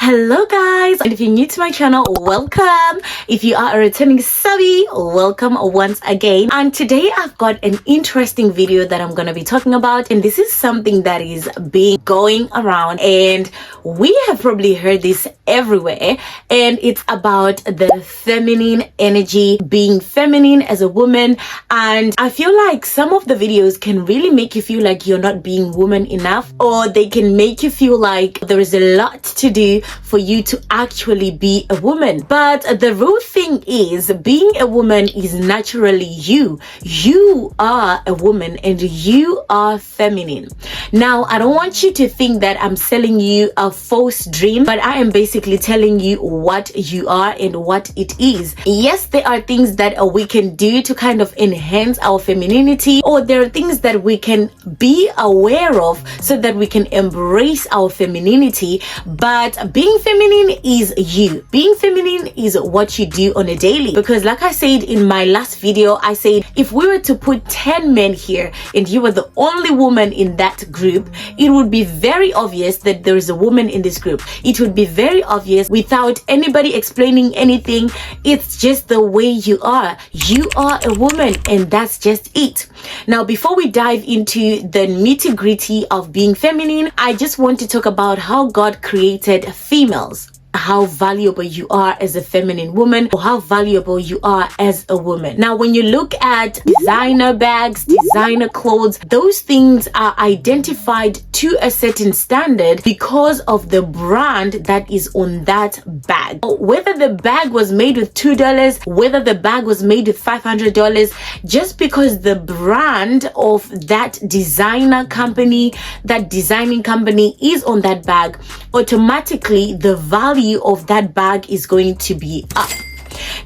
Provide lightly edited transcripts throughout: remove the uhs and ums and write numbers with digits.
Hello guys, and if you're new to my channel, welcome. If you are a returning subby, welcome once again. And today I've got an interesting video that I'm gonna be talking about, and this is something that is being going around, and we have probably heard this everywhere, and it's about the feminine energy, being feminine as a woman. And I feel like some of the videos can really make you feel like you're not being woman enough, or they can make you feel like there is a lot to do for you to actually be a woman. But the real thing is, being a woman is naturally you. You are a woman and you are feminine. Now, I don't want you to think that I'm selling you a false dream, but I am basically telling you what you are and what it is. Yes, there are things that we can do to kind of enhance our femininity, or there are things that we can be aware of so that we can embrace our femininity. But being feminine is you. Being feminine is what you do on a daily. Because like I said in my last video, I said if we were to put 10 men here and you were the only woman in that group, it would be very obvious that there is a woman in this group. It would be very obvious without anybody explaining anything. It's just the way you are. You are a woman, and that's just it. Now, before we dive into the nitty-gritty of being feminine, I just want to talk about how God created females, how valuable you are as a feminine woman, or how valuable you are as a woman. Now, when you look at designer bags, designer clothes, those things are identified to a certain standard because of the brand that is on that bag. Whether the bag was made with $2, whether the bag was made with $500, just because the brand of that designer company, that designing company is on that bag, automatically the value of that bag is going to be up.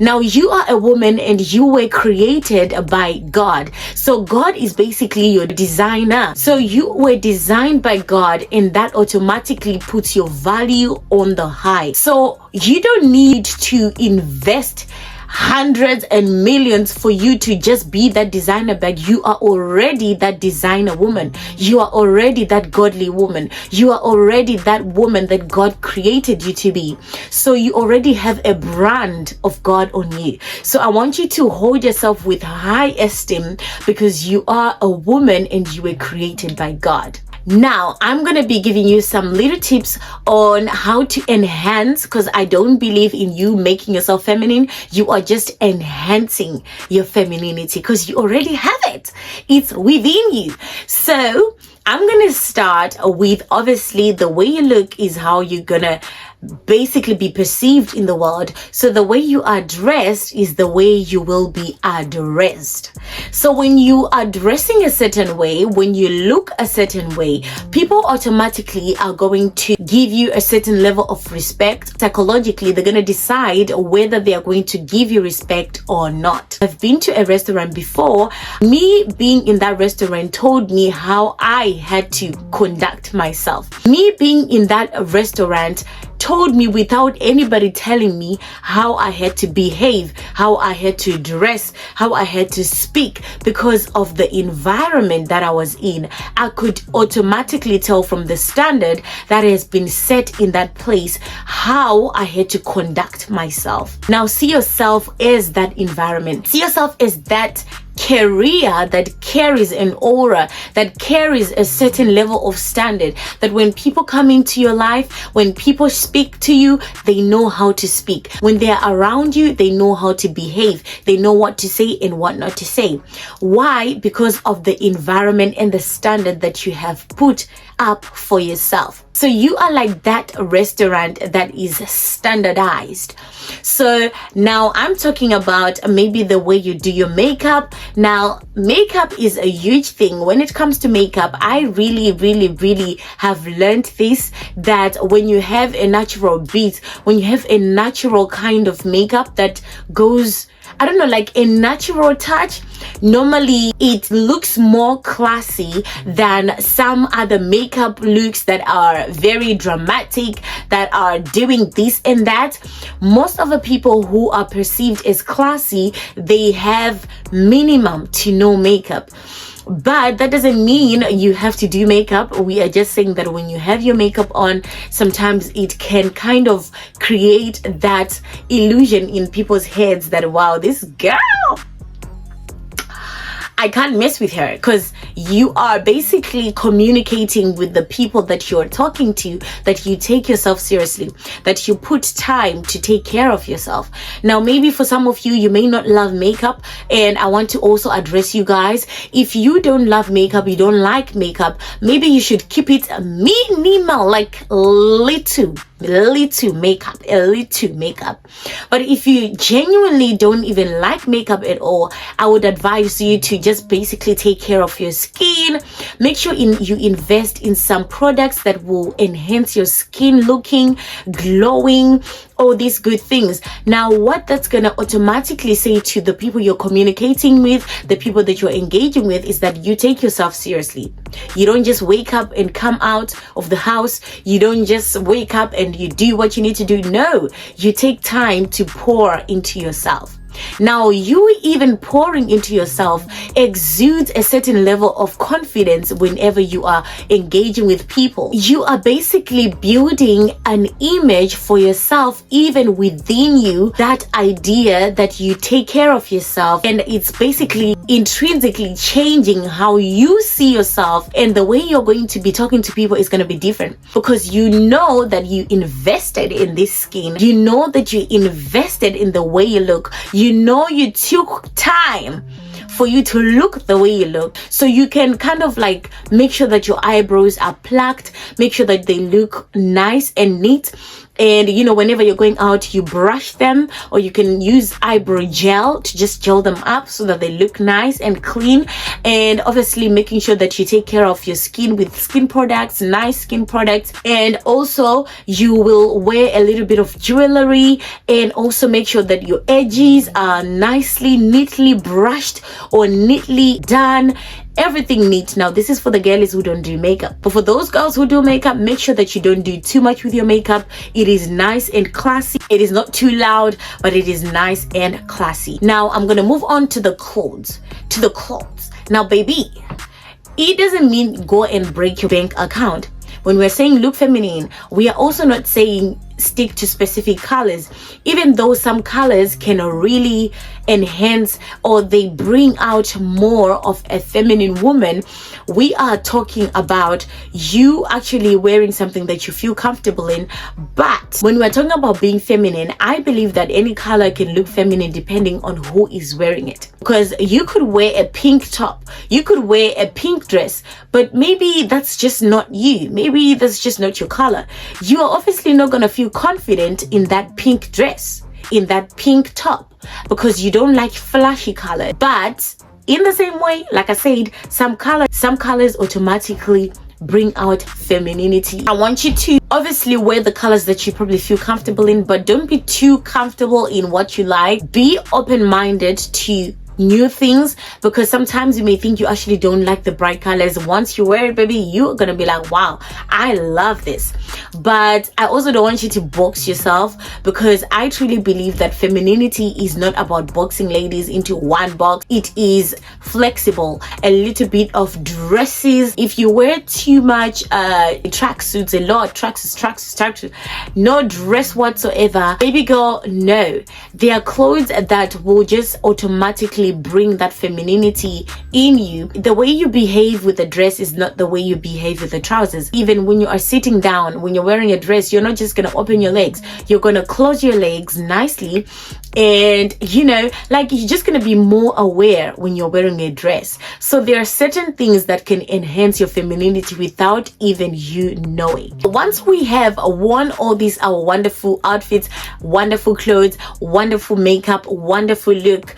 Now, you are a woman and you were created by God. So God is basically your designer. So you were designed by God, and that automatically puts your value on the high. So you don't need to invest hundreds and millions for you to just be that designer bag. You are already that designer woman. You are already that godly woman. You are already that woman that God created you to be. So you already have a brand of God on you. So I want you to hold yourself with high esteem, because you are a woman and you were created by God. Now, I'm going to be giving you some little tips on how to enhance, because I don't believe in you making yourself feminine. You are just enhancing your femininity because you already have it. It's within you. So I'm going to start with, obviously, the way you look is how you're going to basically be perceived in the world. So the way you are dressed is the way you will be addressed. So when you are dressing a certain way, when you look a certain way, people automatically are going to give you a certain level of respect. Psychologically, they're going to decide whether they are going to give you respect or not. I've been to a restaurant before. Me being in that restaurant told me how I had to conduct myself. Me being in that restaurant told me, without anybody telling me, how I had to behave, how I had to dress, how I had to speak. Because of the environment that I was in, I could automatically tell from the standard that has been set in that place how I had to conduct myself. Now, see yourself as that environment. See yourself as that career that carries an aura, that carries a certain level of standard, that when people come into your life, when people speak to you, they know how to speak. When they're around you, they know how to behave. They know what to say and what not to say. Why? Because of the environment and the standard that you have put up for yourself. So you are like that restaurant that is standardized. So now I'm talking about maybe the way you do your makeup. Now, makeup is a huge thing. When it comes to makeup, I really have learned this, that when you have a natural beat, when you have a natural kind of makeup that goes, I don't know, like a natural touch, normally it looks more classy than some other makeup looks that are very dramatic, that are doing this and that. Most of the people who are perceived as classy, they have minimum to no makeup. But that doesn't mean you have to do makeup. We are just saying that when you have your makeup on, sometimes it can kind of create that illusion in people's heads that, wow, this girl, I can't mess with her, because you are basically communicating with the people that you're talking to that you take yourself seriously, that you put time to take care of yourself. Now, maybe for some of you, you may not love makeup, and I want to also address you guys. If you don't love makeup, you don't like makeup, maybe you should keep it minimal, like little makeup. But if you genuinely don't even like makeup at all, I would advise you to just basically take care of your skin. Make sure you invest in some products that will enhance your skin looking glowing, all these good things. Now, what that's gonna automatically say to the people you're communicating with, the people that you're engaging with, is that you take yourself seriously. You don't just wake up and come out of the house. You don't just wake up and you do what you need to do. No, you take time to pour into yourself. Now, you even pouring into yourself exudes a certain level of confidence whenever you are engaging with people. You are basically building an image for yourself, even within you, that idea that you take care of yourself, and it's basically intrinsically changing how you see yourself, and the way you're going to be talking to people is going to be different, because you know that you invested in this skin. You know that you invested in the way you look. You know you took time for you to look the way you look, so you can kind of like make sure that your eyebrows are plucked, make sure that they look nice and neat. And you know, whenever you're going out, you brush them, or you can use eyebrow gel to just gel them up so that they look nice and clean. And obviously making sure that you take care of your skin with skin products, nice skin products. And also you will wear a little bit of jewelry, and also make sure that your edges are nicely, neatly brushed or neatly done. Everything neat. Now, this is for the girlies who don't do makeup, but for those girls who do makeup, make sure that you don't do too much with your makeup. It is nice and classy. It is not too loud, but it is nice and classy. Now, I'm gonna move on to the clothes. Now, baby, it doesn't mean go and break your bank account. When we're saying look feminine, we are also not saying stick to specific colors, even though some colors can really enhance, or they bring out more of a feminine woman. We are talking about you actually wearing something that you feel comfortable in. But when we're talking about being feminine, I believe that any color can look feminine depending on who is wearing it. Because you could wear a pink top, you could wear a pink dress, but maybe that's just not you. Maybe that's just not your color. You are obviously not gonna feel confident in that pink dress, in that pink top, because you don't like flashy color. But in the same way, like I said, some colors automatically bring out femininity. I want you to obviously wear the colors that you probably feel comfortable in, but don't be too comfortable in what you like. Be open-minded to new things, because sometimes you may think you actually don't like the bright colors. Once you wear it, baby, you're gonna be like, wow, I love this. But I also don't want you to box yourself, because I truly believe that femininity is not about boxing ladies into one box. It is flexible, a little bit of dresses. If you wear too much tracksuits, a lot of tracksuits, no dress whatsoever, baby girl, no. There are clothes that will just automatically bring that femininity in you. The way you behave with the dress is not the way you behave with the trousers. Even when you are sitting down, when you're wearing a dress, you're not just gonna open your legs, you're gonna close your legs nicely. And you know, like, you're just gonna be more aware when you're wearing a dress. So there are certain things that can enhance your femininity without even you knowing. Once we have worn all these our wonderful outfits, wonderful clothes, wonderful makeup, wonderful look,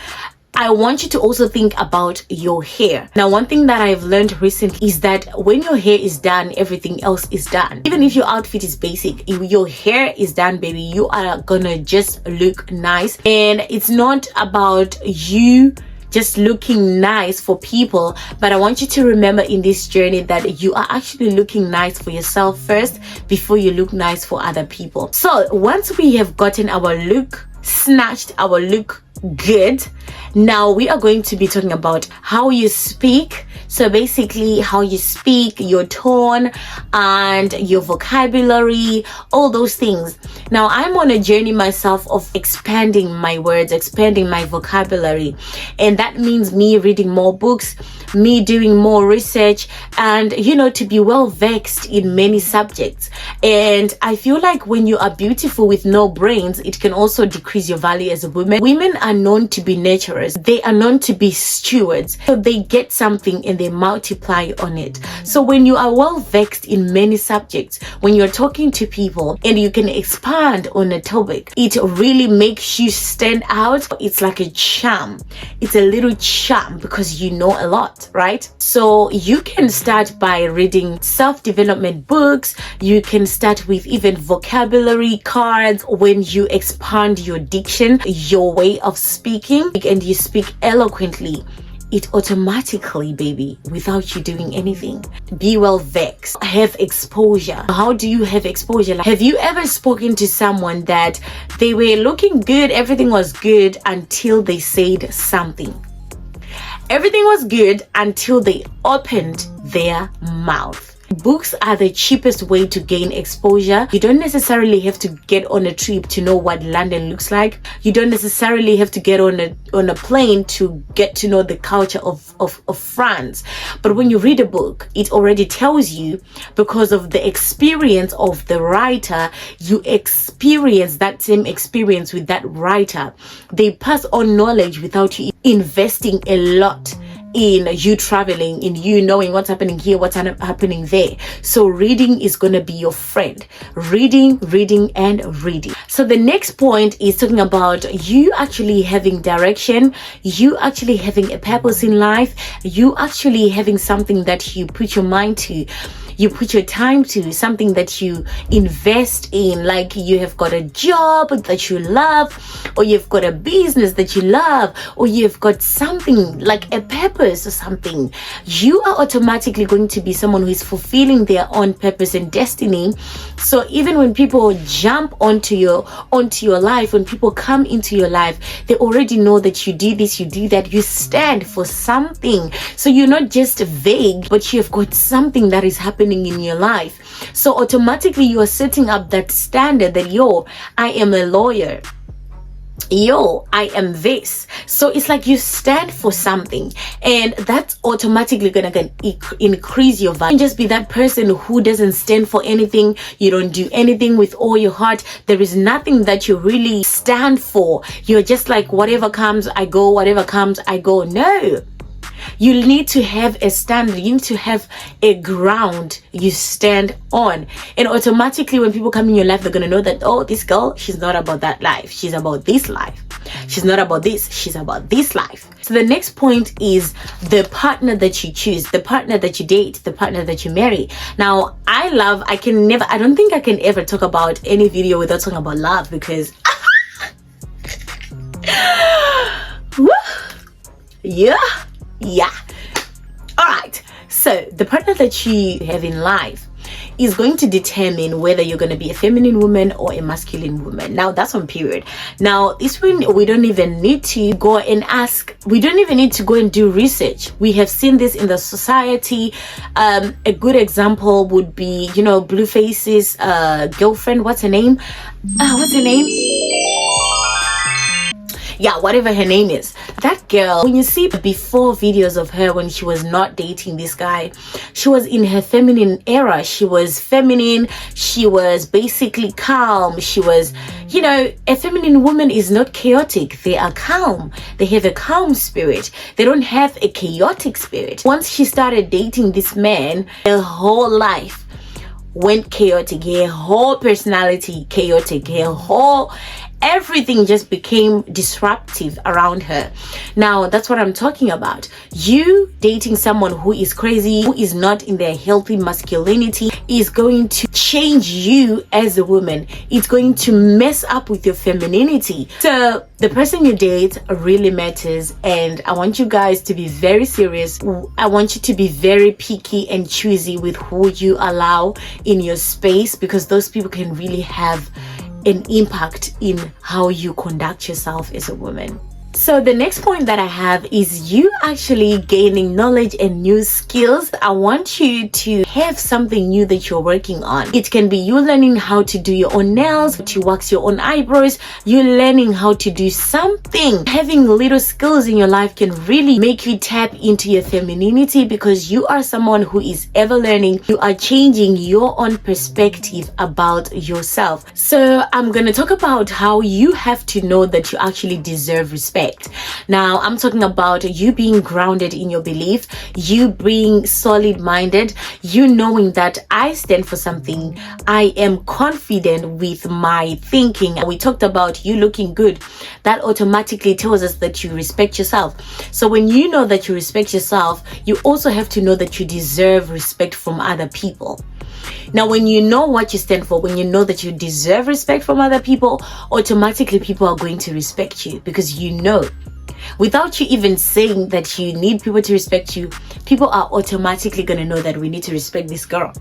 I want you to also think about your hair. Now, one thing that I've learned recently is that when your hair is done, everything else is done. Even if your outfit is basic, if your hair is done, baby, you are gonna just look nice. And it's not about you just looking nice for people, but I want you to remember in this journey that you are actually looking nice for yourself first before you look nice for other people. So once we have gotten our look snatched, our look good. Now we are going to be talking about how you speak. So basically how you speak, your tone and your vocabulary, all those things. Now I'm on a journey myself of expanding my words, expanding my vocabulary, and that means me reading more books, me doing more research, and to be well vexed in many subjects. And I feel like when you are beautiful with no brains, it can also decrease your value as a woman. Women are known to be nurturers. They are known to be stewards. So they get something and they multiply on it. So when you are well vexed in many subjects, when you're talking to people and you can expand on a topic, it really makes you stand out. It's like a charm. It's a little charm because you know a lot, right? So you can start by reading self-development books. You can start with even vocabulary cards. When you expand your diction, your way of speaking, and you speak eloquently, it automatically, baby, without you doing anything, be well vexed, have exposure. How do you have exposure? Have you ever spoken to someone that they were looking good, everything was good until they said something? Everything was good until they opened their mouth. Books are the cheapest way to gain exposure. You don't necessarily have to get on a trip to know what London looks like. You don't necessarily have to get on a plane to get to know the culture of France. But when you read a book, it already tells you, because of the experience of the writer. You experience that same experience with that writer. They pass on knowledge without you investing a lot in you traveling, in you knowing what's happening here, what's happening there. So reading is going to be your friend. Reading and reading. So the next point is talking about you actually having direction, you actually having a purpose in life, you actually having something that you put your mind to, you put your time to, something that you invest in. Like you have got a job that you love, or you've got a business that you love, or you've got something like a purpose or something. You are automatically going to be someone who is fulfilling their own purpose and destiny. So even when people jump onto your life, when people come into your life, they already know that you do this, you do that, you stand for something. So you're not just vague, but you've got something that is happening in your life. So automatically you are setting up that standard that, I am a lawyer. I am this. So it's like you stand for something, and that's automatically gonna increase your value. You can just be that person who doesn't stand for anything. You don't do anything with all your heart. There is nothing that you really stand for. You're just like, whatever comes I go, whatever comes I go. No, you need to have a standard. You need to have a ground you stand on. And automatically when people come in your life, they're going to know that, this girl, she's not about that life. She's about this life. She's not about this. She's about this life. So the next point is the partner that you choose, the partner that you date, the partner that you marry. Now, I don't think I can ever talk about any video without talking about love, because yeah. All right. So the partner that you have in life is going to determine whether you're going to be a feminine woman or a masculine woman. Now that's on period. Now this one, we don't even need to go and ask. We don't even need to go and do research. We have seen this in the society. A good example would be, Blueface's girlfriend. What's her name? Yeah, whatever her name is. That girl, when you see before videos of her when she was not dating this guy, she was in her feminine era. She was feminine. She was basically calm. She was, a feminine woman is not chaotic. They are calm. They have a calm spirit. They don't have a chaotic spirit. Once she started dating this man, her whole life went chaotic. Her whole personality chaotic. Everything just became disruptive around her. Now, that's what I'm talking about. You dating someone who is crazy, who is not in their healthy masculinity, is going to change you as a woman. It's going to mess up with your femininity. So the person you date really matters, and I want you guys to be very serious. I want you to be very picky and choosy with who you allow in your space, because those people can really have an impact in how you conduct yourself as a woman. So the next point that I have is you actually gaining knowledge and new skills. I want you to have something new that you're working on. It can be you learning how to do your own nails, to wax your own eyebrows, you learning how to do something. Having little skills in your life can really make you tap into your femininity, because you are someone who is ever learning. You are changing your own perspective about yourself. So I'm going to talk about how you have to know that you actually deserve respect. Now, I'm talking about you being grounded in your belief, you being solid minded, you knowing that I stand for something, I am confident with my thinking. We talked about you looking good. That automatically tells us that you respect yourself. So when you know that you respect yourself, you also have to know that you deserve respect from other people. Now, when you know what you stand for, when you know that you deserve respect from other people, automatically people are going to respect you, because you know. Without you even saying that you need people to respect you, people are automatically going to know that we need to respect this girl.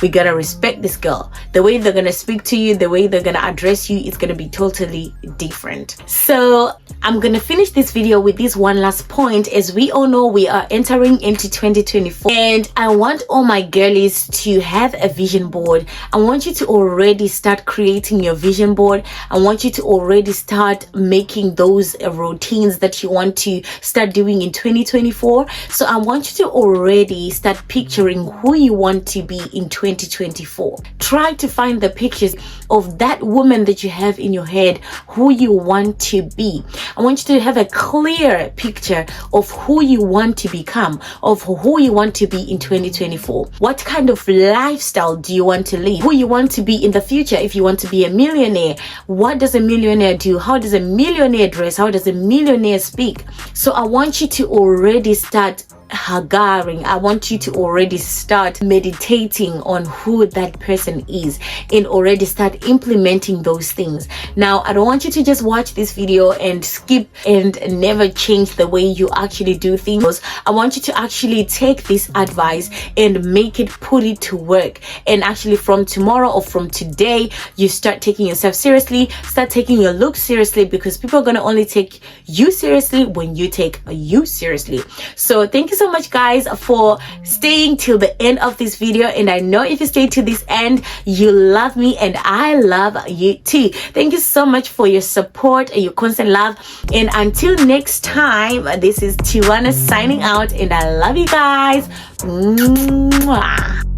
We got to respect this girl. The way they're going to speak to you, the way they're going to address you, it's going to be totally different. So I'm going to finish this video with this one last point. As we all know, we are entering into 2024, and I want all my girlies to have a vision board. I want you to already start creating your vision board. I want you to already start making those routines that you want to start doing in 2024. So I want you to already start picturing who you want to be in 2024. Try to find the pictures of that woman that you have in your head, who you want to be. I want you to have a clear picture of who you want to become, of who you want to be in 2024. What kind of lifestyle do you want to live? Who you want to be in the future? If you want to be a millionaire, what does a millionaire do? How does a millionaire dress? How does a millionaire speak? So I want you to already start hagaring. I want you to already start meditating on who that person is and already start implementing those things. Now, I don't want you to just watch this video and skip and never change the way you actually do things. I want you to actually take this advice and make it, put it to work. And actually from tomorrow or from today, you start taking yourself seriously, start taking your look seriously, because people are going to only take you seriously when you take you seriously. So thank you so much, guys, for staying till the end of this video. And I know if you stayed to this end, you love me and I love you too. Thank you so much for your support and your constant love. And until next time, this is Tiwana signing out, and I love you guys. Mwah.